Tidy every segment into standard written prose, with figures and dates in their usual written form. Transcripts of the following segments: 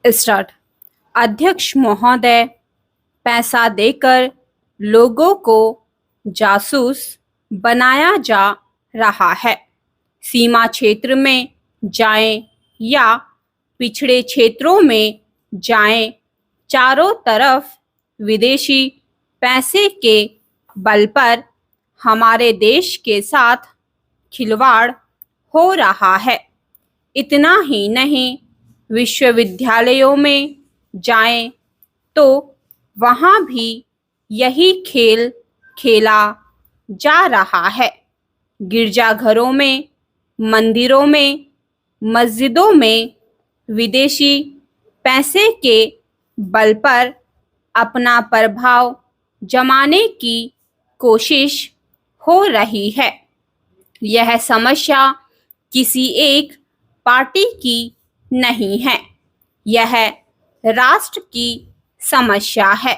Start. अध्यक्ष महोदय, पैसा देकर लोगों को जासूस बनाया जा रहा है। सीमा क्षेत्र में जाएं या पिछड़े क्षेत्रों में जाएं, चारों तरफ विदेशी पैसे के बल पर हमारे देश के साथ खिलवाड़ हो रहा है। इतना ही नहीं, विश्वविद्यालयों में जाएं तो वहाँ भी यही खेल खेला जा रहा है। गिरजाघरों में, मंदिरों में, मस्जिदों में विदेशी पैसे के बल पर अपना प्रभाव जमाने की कोशिश हो रही है। यह समस्या किसी एक पार्टी की नहीं है, यह राष्ट्र की समस्या है।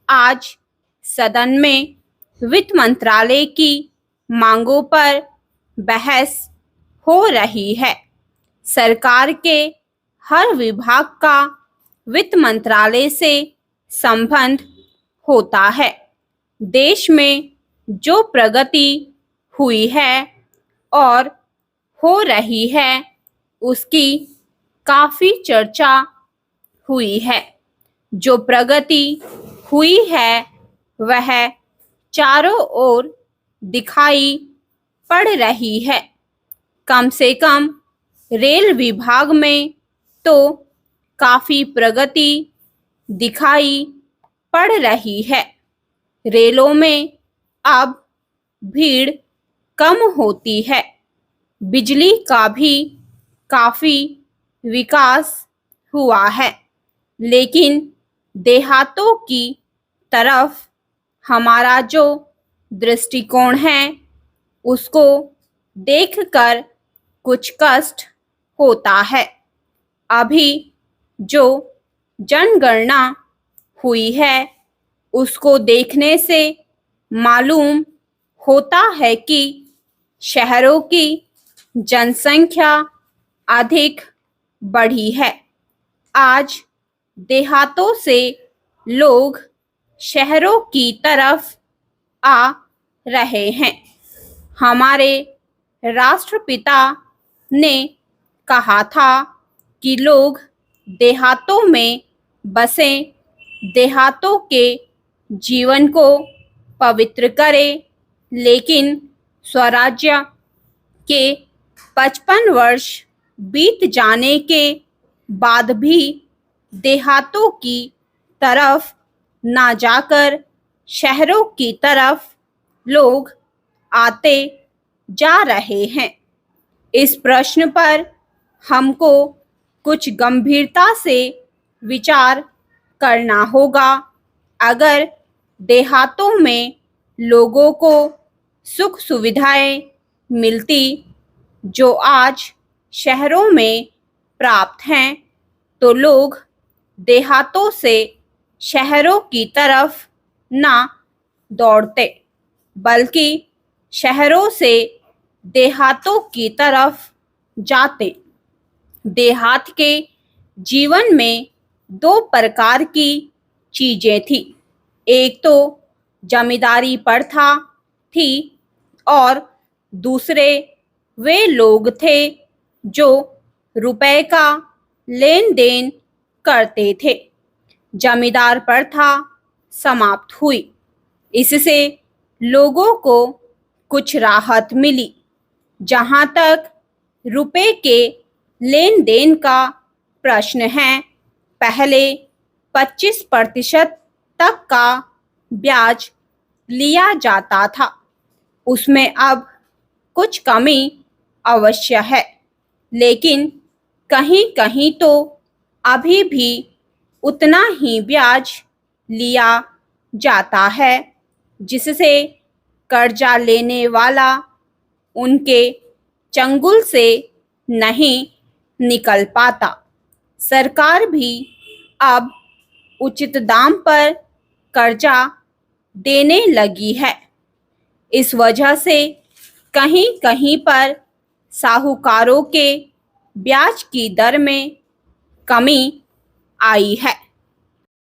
आज सदन में वित्त मंत्रालय की मांगों पर बहस हो रही है। सरकार के हर विभाग का वित्त मंत्रालय से संबंध होता है। देश में जो प्रगति हुई है और हो रही है, उसकी काफी चर्चा हुई है। जो प्रगति हुई है वह चारों ओर दिखाई पड़ रही है। कम से कम रेल विभाग में तो काफी प्रगति दिखाई पड़ रही है। रेलों में अब भीड़ कम होती है। बिजली का भी काफी विकास हुआ है, लेकिन देहातों की तरफ हमारा जो दृष्टिकोण है उसको देखकर कुछ कष्ट होता है। अभी जो जनगणना हुई है उसको देखने से मालूम होता है कि शहरों की जनसंख्या अधिक बढ़ी है। आज देहातों से लोग शहरों की तरफ आ रहे हैं। हमारे राष्ट्रपिता ने कहा था कि लोग देहातों में बसें, देहातों के जीवन को पवित्र करें, लेकिन स्वराज्य के 55 वर्ष बीत जाने के बाद भी देहातों की तरफ ना जाकर शहरों की तरफ लोग आते जा रहे हैं। इस प्रश्न पर हमको कुछ गंभीरता से विचार करना होगा। अगर देहातों में लोगों को सुख सुविधाएं मिलती जो आज शहरों में प्राप्त हैं, तो लोग देहातों से शहरों की तरफ ना दौड़ते, बल्कि शहरों से देहातों की तरफ जाते। देहात के जीवन में दो प्रकार की चीजें थी। एक तो जमींदारी प्रथा थी और दूसरे वे लोग थे जो रुपए का लेन देन करते थे। जमींदार प्रथा समाप्त हुई। इससे लोगों को कुछ राहत मिली। जहां तक रुपए के लेन देन का प्रश्न है, पहले 25% तक का ब्याज लिया जाता था। उसमें अब कुछ कमी अवश्य है, लेकिन कहीं कहीं तो अभी भी उतना ही ब्याज लिया जाता है, जिससे कर्जा लेने वाला उनके चंगुल से नहीं निकल पाता। सरकार भी अब उचित दाम पर कर्जा देने लगी है। इस वजह से कहीं कहीं पर साहूकारों के ब्याज की दर में कमी आई है।